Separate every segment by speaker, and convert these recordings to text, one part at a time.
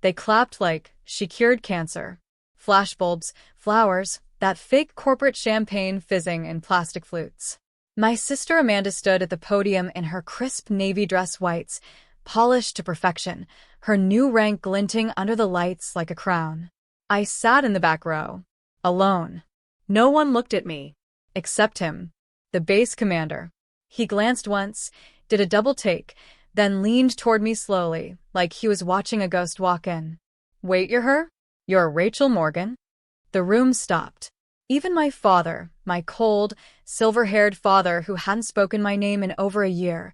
Speaker 1: They clapped like she cured cancer. Flashbulbs, flowers, that fake corporate champagne fizzing in plastic flutes. My sister Amanda stood at the podium in her crisp navy dress whites, polished to perfection, her new rank glinting under the lights like a crown. I sat in the back row, alone. No one looked at me, except him, the base commander. He glanced once, did a double take, then leaned toward me slowly, like he was watching a ghost walk in. Wait, you're her? You're Rachel Morgan? The room stopped. Even my father, my cold, silver-haired father who hadn't spoken my name in over a year,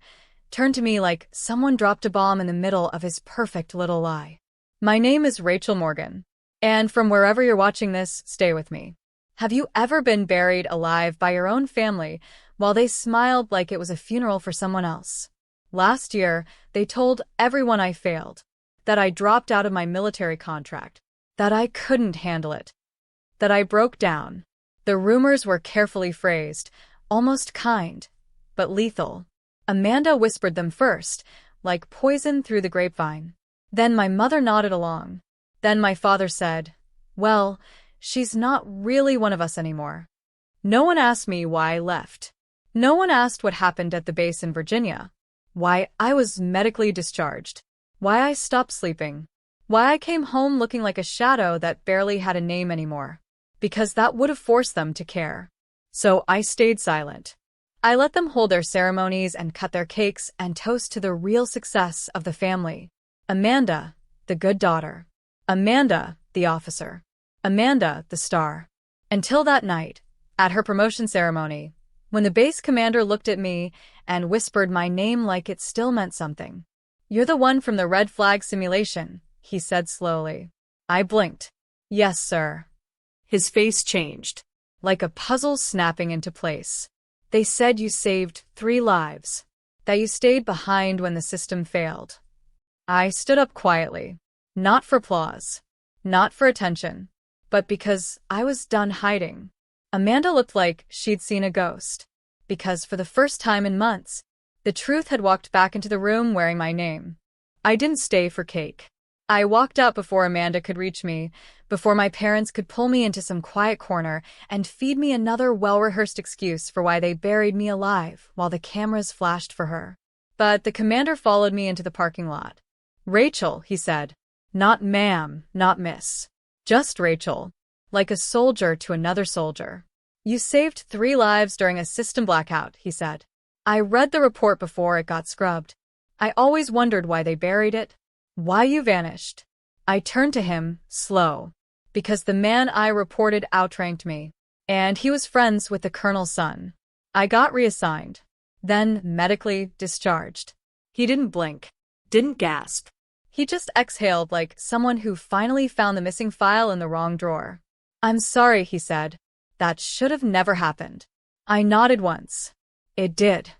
Speaker 1: turned to me like someone dropped a bomb in the middle of his perfect little lie. My name is Rachel Morgan, and from wherever you're watching this, stay with me. Have you ever been buried alive by your own family while they smiled like it was a funeral for someone else? Last year, they told everyone I failed, that I dropped out of my military contract, that I couldn't handle it, that I broke down. The rumors were carefully phrased, almost kind, but lethal. Amanda whispered them first, like poison through the grapevine. Then my mother nodded along. Then my father said, well, she's not really one of us anymore. No one asked me why I left. No one asked what happened at the base in Virginia, why I was medically discharged, why I stopped sleeping, why I came home looking like a shadow that barely had a name anymore, because that would have forced them to care. So I stayed silent. I let them hold their ceremonies and cut their cakes and toast to the real success of the family. Amanda, the good daughter. Amanda, the officer. Amanda, the star. Until that night, at her promotion ceremony, when the base commander looked at me and whispered my name like it still meant something. You're the one from the red flag simulation, he said slowly. I blinked. Yes, sir. His face changed, like a puzzle snapping into place. They said you saved 3 lives, that you stayed behind when the system failed. I stood up quietly, not for applause, not for attention, but because I was done hiding. Amanda looked like she'd seen a ghost, because for the first time in months, the truth had walked back into the room wearing my name. I didn't stay for cake. I walked out before Amanda could reach me, before my parents could pull me into some quiet corner and feed me another well-rehearsed excuse for why they buried me alive while the cameras flashed for her. But the commander followed me into the parking lot. Rachel, he said. Not ma'am, not miss. Just Rachel, like a soldier to another soldier. You saved 3 lives during a system blackout, he said. I read the report before it got scrubbed. I always wondered why they buried it, why you vanished. I turned to him, slow, because the man I reported outranked me, and he was friends with the colonel's son. I got reassigned, then medically discharged. He didn't blink, didn't gasp. He just exhaled like someone who finally found the missing file in the wrong drawer. I'm sorry, he said. That should have never happened. I nodded once. It did.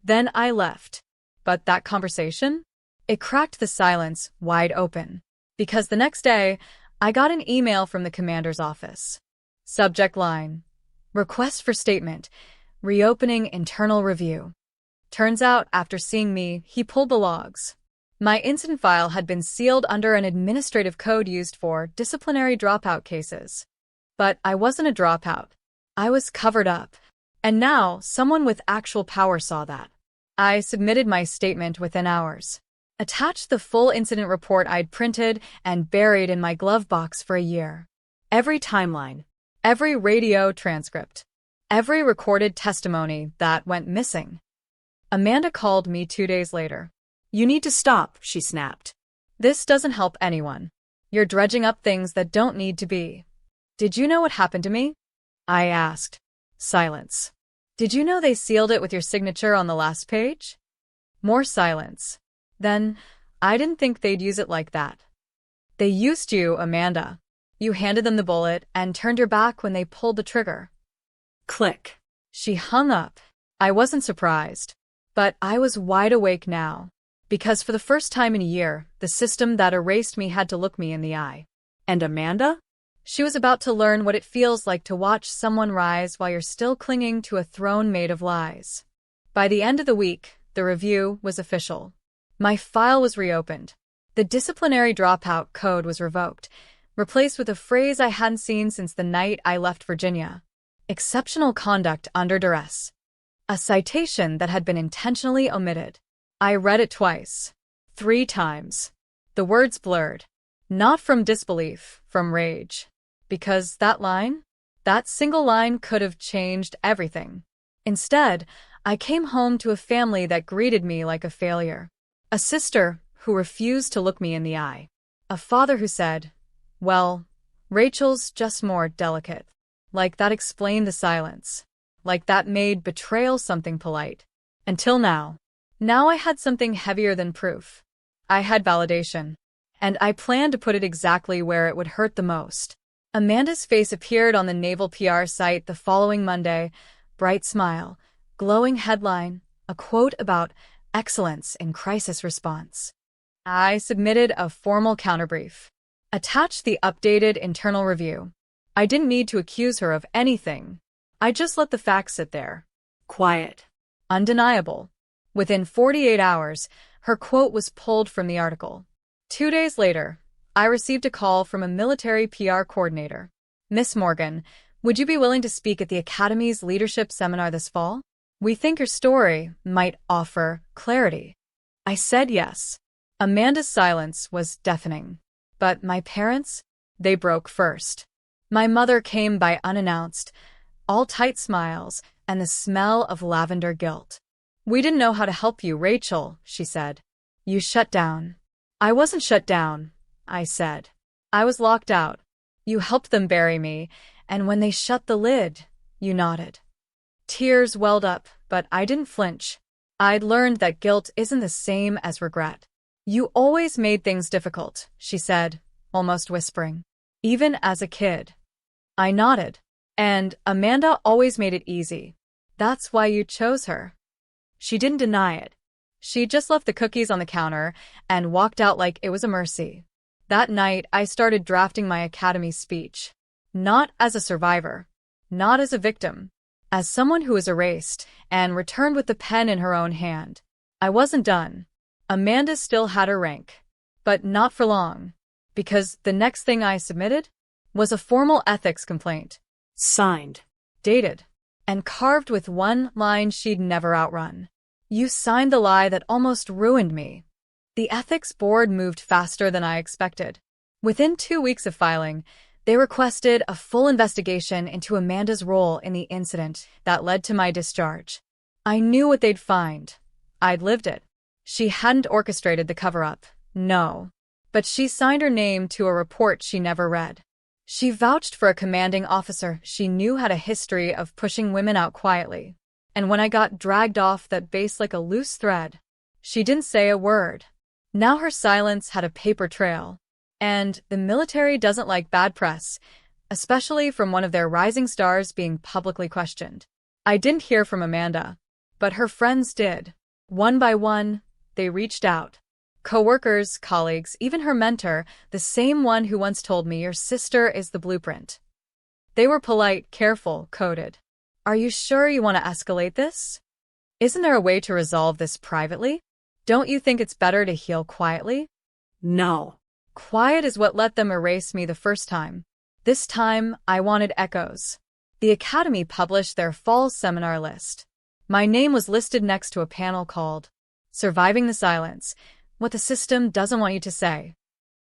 Speaker 1: Then I left. But that conversation? It cracked the silence wide open. Because the next day, I got an email from the commander's office. Subject line: request for statement, reopening internal review. Turns out, after seeing me, he pulled the logs. My incident file had been sealed under an administrative code used for disciplinary dropout cases. But I wasn't a dropout. I was covered up. And now, someone with actual power saw that. I submitted my statement within hours. Attached the full incident report I'd printed and buried in my glove box for a year. Every timeline, every radio transcript, every recorded testimony that went missing. Amanda called me 2 days later. You need to stop, she snapped. This doesn't help anyone. You're dredging up things that don't need to be. Did you know what happened to me? I asked. Silence. Did you know they sealed it with your signature on the last page? More silence. Then, I didn't think they'd use it like that. They used you, Amanda. You handed them the bullet and turned your back when they pulled the trigger. Click. She hung up. I wasn't surprised. But I was wide awake now. Because for the first time in a year, the system that erased me had to look me in the eye. And Amanda? She was about to learn what it feels like to watch someone rise while you're still clinging to a throne made of lies. By the end of the week, the review was official. My file was reopened. The disciplinary dropout code was revoked, replaced with a phrase I hadn't seen since the night I left Virginia. Exceptional conduct under duress. A citation that had been intentionally omitted. I read it twice. 3 times. The words blurred. Not from disbelief, from rage. Because that single line could have changed everything. Instead, I came home to a family that greeted me like a failure. A sister who refused to look me in the eye. A father who said, "Well, Rachel's just more delicate." Like that explained the silence. Like that made betrayal something polite. Until now. Now I had something heavier than proof. I had validation. And I planned to put it exactly where it would hurt the most. Amanda's face appeared on the Naval PR site the following Monday. Bright smile, glowing headline, a quote about excellence in crisis response. I submitted a formal counterbrief. Attached the updated internal review. I didn't need to accuse her of anything. I just let the facts sit there. Quiet. Undeniable. Within 48 hours, her quote was pulled from the article. 2 days later, I received a call from a military PR coordinator. "Miss Morgan, would you be willing to speak at the Academy's leadership seminar this fall? We think your story might offer clarity." I said yes. Amanda's silence was deafening. But my parents? They broke first. My mother came by unannounced, all tight smiles and the smell of lavender guilt. "We didn't know how to help you, Rachel," she said. "You shut down." "I wasn't shut down," I said. "I was locked out. You helped them bury me, and when they shut the lid, you nodded." Tears welled up, but I didn't flinch. I'd learned that guilt isn't the same as regret. "You always made things difficult," she said, almost whispering. "Even as a kid." I nodded. "And Amanda always made it easy. That's why you chose her." She didn't deny it. She just left the cookies on the counter and walked out like it was a mercy. That night, I started drafting my Academy speech. Not as a survivor. Not as a victim. As someone who was erased and returned with the pen in her own hand. I wasn't done. Amanda still had her rank. But not for long. Because the next thing I submitted was a formal ethics complaint. Signed. Dated. And carved with one line she'd never outrun. "You signed the lie that almost ruined me." The ethics board moved faster than I expected. Within 2 weeks of filing, they requested a full investigation into Amanda's role in the incident that led to my discharge. I knew what they'd find. I'd lived it. She hadn't orchestrated the cover-up, no. But she signed her name to a report she never read. She vouched for a commanding officer she knew had a history of pushing women out quietly. And when I got dragged off that base like a loose thread, she didn't say a word. Now her silence had a paper trail. And the military doesn't like bad press, especially from one of their rising stars being publicly questioned. I didn't hear from Amanda, but her friends did. One by one, they reached out. Coworkers, colleagues, even her mentor, the same one who once told me your sister is the blueprint. They were polite, careful, coded. "Are you sure you want to escalate this? Isn't there a way to resolve this privately? Don't you think it's better to heal quietly?" No. Quiet is what let them erase me the first time. This time, I wanted echoes. The Academy published their fall seminar list. My name was listed next to a panel called Surviving the Silence, What the System Doesn't Want You to Say.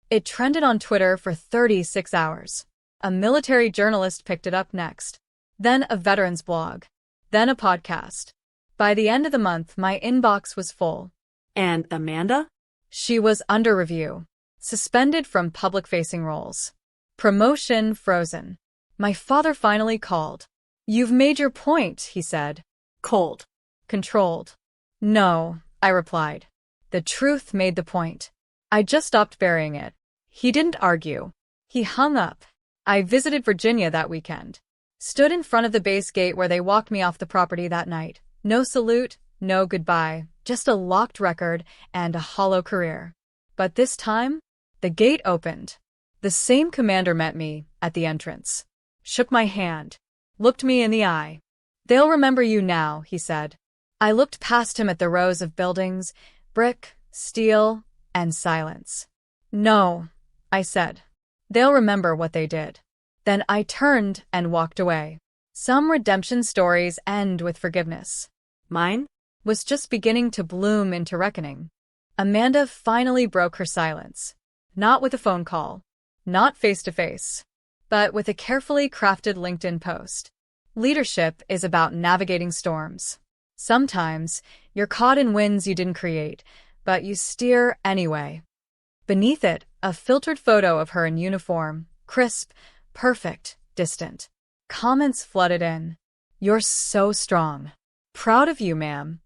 Speaker 1: It trended on Twitter for 36 hours. A military journalist picked it up next. Then a veterans blog. Then a podcast. By the end of the month, my inbox was full. And Amanda? She was under review. Suspended from public-facing roles. Promotion frozen. My father finally called. "You've made your point," he said. Cold. Controlled. "No," I replied. The truth made the point. I just stopped burying it. He didn't argue. He hung up. I visited Virginia that weekend. Stood in front of the base gate where they walked me off the property that night. No salute, no goodbye, just a locked record and a hollow career. But this time, the gate opened. The same commander met me at the entrance. Shook my hand. Looked me in the eye. "They'll remember you now," he said. I looked past him at the rows of buildings, brick, steel, and silence. No, I said. They'll remember what they did. Then I turned and walked away. Some redemption stories end with forgiveness.
Speaker 2: Mine?
Speaker 1: Was just beginning to bloom into reckoning. Amanda finally broke her silence. Not with a phone call. Not face-to-face. But with a carefully crafted LinkedIn post. Leadership is about navigating storms. Sometimes, you're caught in winds you didn't create, but you steer anyway. Beneath it, a filtered photo of her in uniform, crisp, perfect, distant. Comments flooded in. You're so strong. Proud of you, ma'am.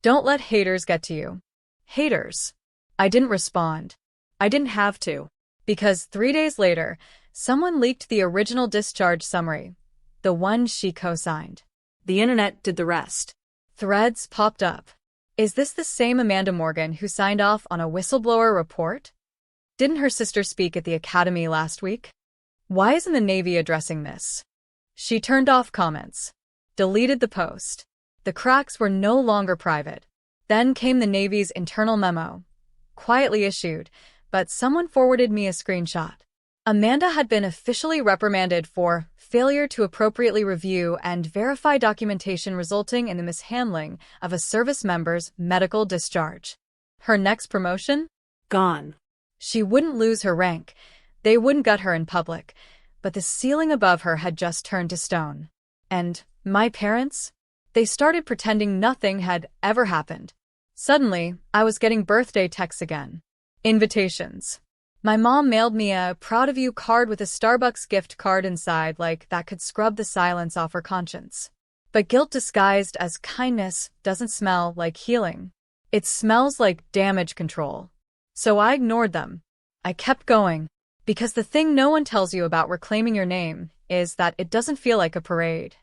Speaker 1: Don't let haters get to you. Haters. I didn't respond. I didn't have to. Because 3 days later, someone leaked the original discharge summary. The one she co-signed.
Speaker 2: The internet did the rest.
Speaker 1: Threads popped up. Is this the same Amanda Morgan who signed off on a whistleblower report? Didn't her sister speak at the academy last week? Why isn't the Navy addressing this? She turned off comments. Deleted the post. The cracks were no longer private. Then came the Navy's internal memo. Quietly issued, but someone forwarded me a screenshot. Amanda had been officially reprimanded for failure to appropriately review and verify documentation resulting in the mishandling of a service member's medical discharge. Her next promotion?
Speaker 2: Gone.
Speaker 1: She wouldn't lose her rank. They wouldn't gut her in public, but the ceiling above her had just turned to stone. And my parents? They started pretending nothing had ever happened. Suddenly, I was getting birthday texts again. Invitations. My mom mailed me a proud of you card with a Starbucks gift card inside, like that could scrub the silence off her conscience. But guilt disguised as kindness doesn't smell like healing. It smells like damage control. So I ignored them. I kept going. Because the thing no one tells you about reclaiming your name is that it doesn't feel like a parade.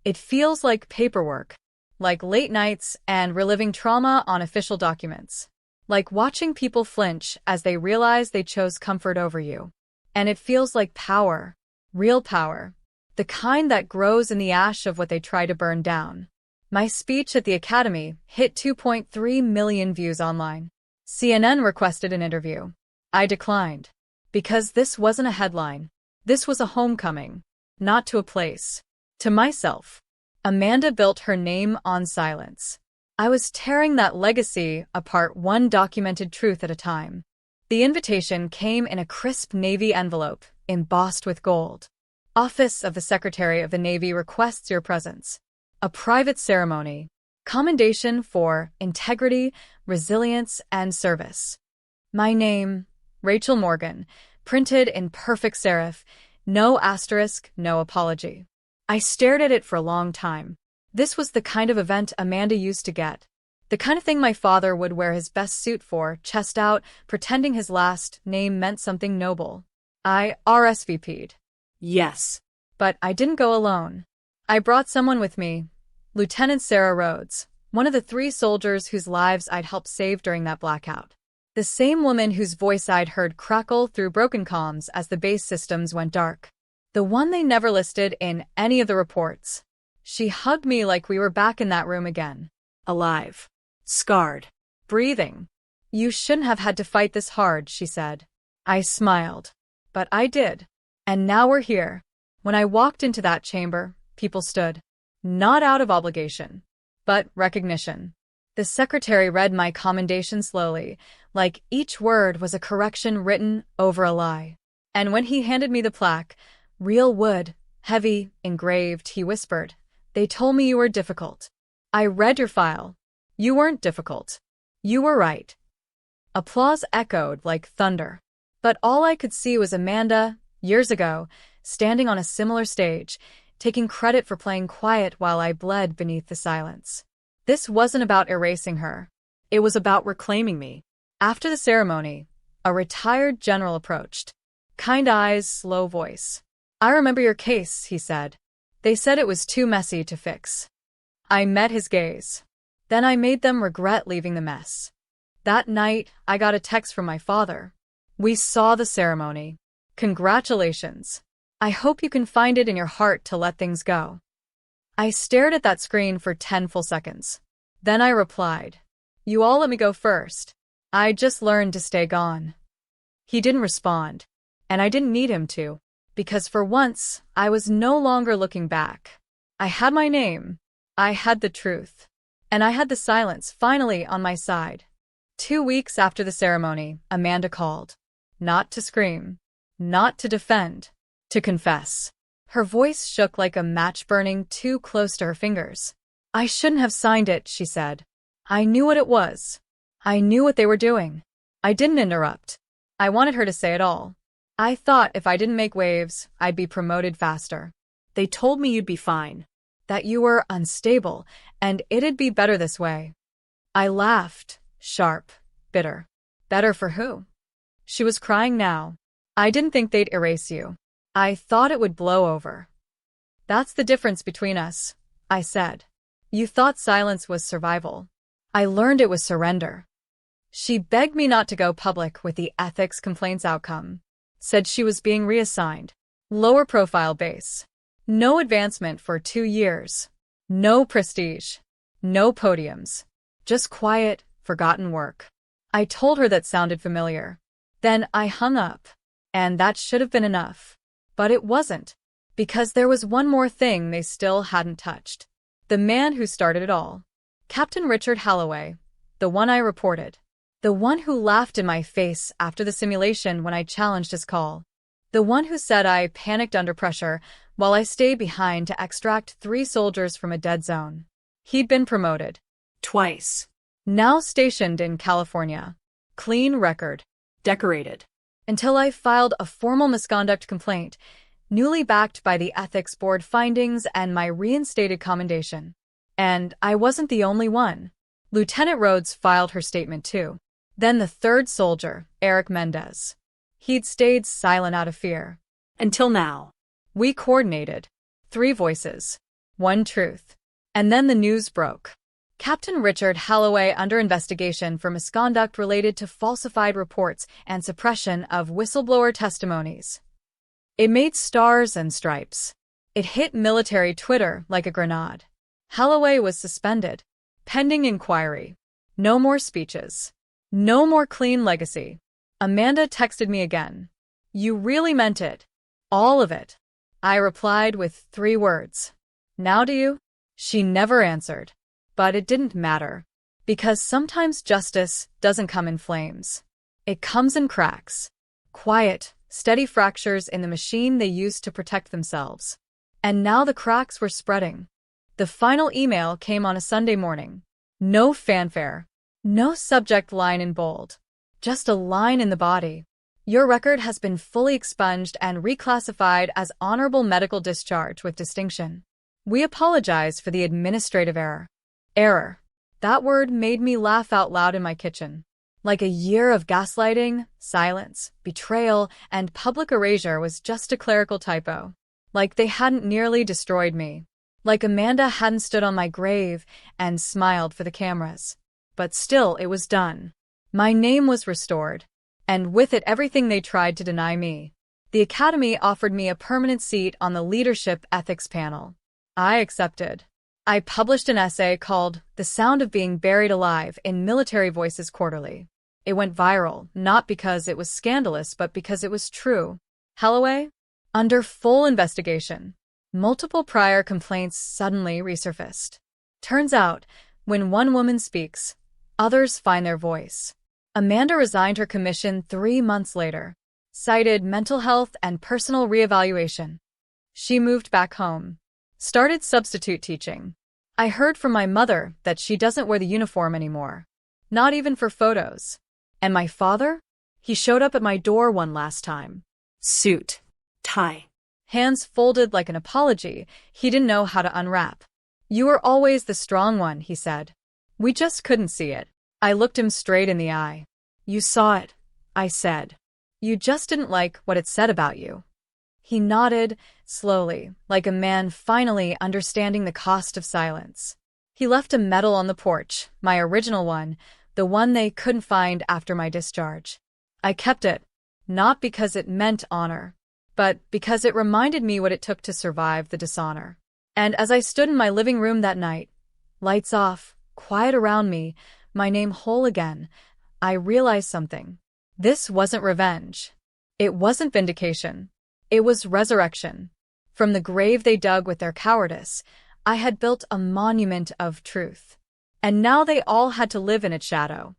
Speaker 1: It feels like paperwork. Like late nights and reliving trauma on official documents. Like watching people flinch as they realize they chose comfort over you. And it feels like power. Real power. The kind that grows in the ash of what they try to burn down. My speech at the Academy hit 2.3 million views online. CNN requested an interview. I declined. Because this wasn't a headline. This was a homecoming. Not to a place. To myself. Amanda built her name on silence. I was tearing that legacy apart one documented truth at a time. The invitation came in a crisp Navy envelope, embossed with gold. Office of the Secretary of the Navy requests your presence. A private ceremony. Commendation for integrity, resilience, and service. My name, Rachel Morgan, printed in perfect serif, no asterisk, no apology. I stared at it for a long time. This was the kind of event Amanda used to get. The kind of thing my father would wear his best suit for, chest out, pretending his last name meant something noble. I RSVP'd.
Speaker 2: Yes.
Speaker 1: But I didn't go alone. I brought someone with me. Lieutenant Sarah Rhodes, one of the 3 soldiers whose lives I'd helped save during that blackout. The same woman whose voice I'd heard crackle through broken comms as the base systems went dark. The one they never listed in any of the reports. She hugged me like we were back in that room again.
Speaker 2: Alive. Scarred.
Speaker 1: Breathing. You shouldn't have had to fight this hard, she said. I smiled. But I did. And now we're here. When I walked into that chamber, people stood. Not out of obligation, but recognition. The secretary read my commendation slowly, like each word was a correction written over a lie. And when he handed me the plaque, real wood, heavy, engraved, he whispered, "They told me you were difficult. I read your file. You weren't difficult. You were right." Applause echoed like thunder. But all I could see was Amanda, years ago, standing on a similar stage, taking credit for playing quiet while I bled beneath the silence. This wasn't about erasing her. It was about reclaiming me. After the ceremony, a retired general approached. Kind eyes, slow voice. "I remember your case," he said. "They said it was too messy to fix." I met his gaze. Then I made them regret leaving the mess. That night, I got a text from my father. "We saw the ceremony. Congratulations. I hope you can find it in your heart to let things go." I stared at that screen for 10 full seconds. Then I replied, "You all let me go first. I just learned to stay gone." He didn't respond. And I didn't need him to. Because for once, I was no longer looking back. I had my name. I had the truth. And I had the silence finally on my side. 2 weeks after the ceremony, Amanda called. Not to scream. Not to defend. To confess. Her voice shook like a match burning too close to her fingers. I shouldn't have signed it, she said. I knew what it was. I knew what they were doing. I didn't interrupt. I wanted her to say it all. I thought if I didn't make waves, I'd be promoted faster.
Speaker 2: They told me you'd be fine.
Speaker 1: That you were unstable, and it'd be better this way. I laughed, sharp, bitter. Better for who? She was crying now. I didn't think they'd erase you. I thought it would blow over. That's the difference between us, I said. You thought silence was survival. I learned it was surrender. She begged me not to go public with the ethics complaints outcome. Said she was being reassigned. Lower profile base. No advancement for 2 years. No prestige. No podiums. Just quiet, forgotten work. I told her that sounded familiar. Then I hung up. And that should have been enough. But it wasn't. Because there was one more thing they still hadn't touched. The man who started it all. Captain Richard Halloway. The one I reported. The one who laughed in my face after the simulation when I challenged his call. The one who said I panicked under pressure while I stayed behind to extract 3 soldiers from a dead zone. He'd been promoted.
Speaker 2: Twice.
Speaker 1: Now stationed in California. Clean record.
Speaker 2: Decorated.
Speaker 1: Until I filed a formal misconduct complaint, newly backed by the ethics board findings and my reinstated commendation. And I wasn't the only one. Lieutenant Rhodes filed her statement too. Then the 3rd soldier, Eric Mendez. He'd stayed silent out of fear.
Speaker 2: Until now.
Speaker 1: We coordinated. 3 voices. 1 truth. And then the news broke. Captain Richard Halloway under investigation for misconduct related to falsified reports and suppression of whistleblower testimonies. It made stars and stripes. It hit military Twitter like a grenade. Halloway was suspended. Pending inquiry. No more speeches. No more clean legacy. Amanda texted me again. You really meant it. All of it. I replied with 3 words. Now do you? She never answered. But it didn't matter. Because sometimes justice doesn't come in flames. It comes in cracks. Quiet, steady fractures in the machine they used to protect themselves. And now the cracks were spreading. The final email came on a Sunday morning. No fanfare. No subject line in bold. Just a line in the body. Your record has been fully expunged and reclassified as honorable medical discharge with distinction. We apologize for the administrative error. Error. That word made me laugh out loud in my kitchen. Like a year of gaslighting, silence, betrayal, and public erasure was just a clerical typo. Like they hadn't nearly destroyed me. Like Amanda hadn't stood on my grave and smiled for the cameras. But still, it was done. My name was restored. And with it everything they tried to deny me. The Academy offered me a permanent seat on the leadership ethics panel. I accepted. I published an essay called The Sound of Being Buried Alive in Military Voices Quarterly. It went viral, not because it was scandalous, but because it was true. Halloway? Under full investigation. Multiple prior complaints suddenly resurfaced. Turns out, when one woman speaks, others find their voice. Amanda resigned her commission 3 months later, cited mental health and personal reevaluation. She moved back home, started substitute teaching. I heard from my mother that she doesn't wear the uniform anymore, not even for photos. And my father? He showed up at my door one last time.
Speaker 2: Suit. Tie.
Speaker 1: Hands folded like an apology he didn't know how to unwrap. You were always the strong one, he said. We just couldn't see it. I looked him straight in the eye. You saw it, I said. You just didn't like what it said about you. He nodded, slowly, like a man finally understanding the cost of silence. He left a medal on the porch, my original one, the one they couldn't find after my discharge. I kept it, not because it meant honor, but because it reminded me what it took to survive the dishonor. And as I stood in my living room that night, lights off, quiet around me, my name whole again, I realized something. This wasn't revenge. It wasn't vindication. It was resurrection. From the grave they dug with their cowardice, I had built a monument of truth. And now they all had to live in its shadow.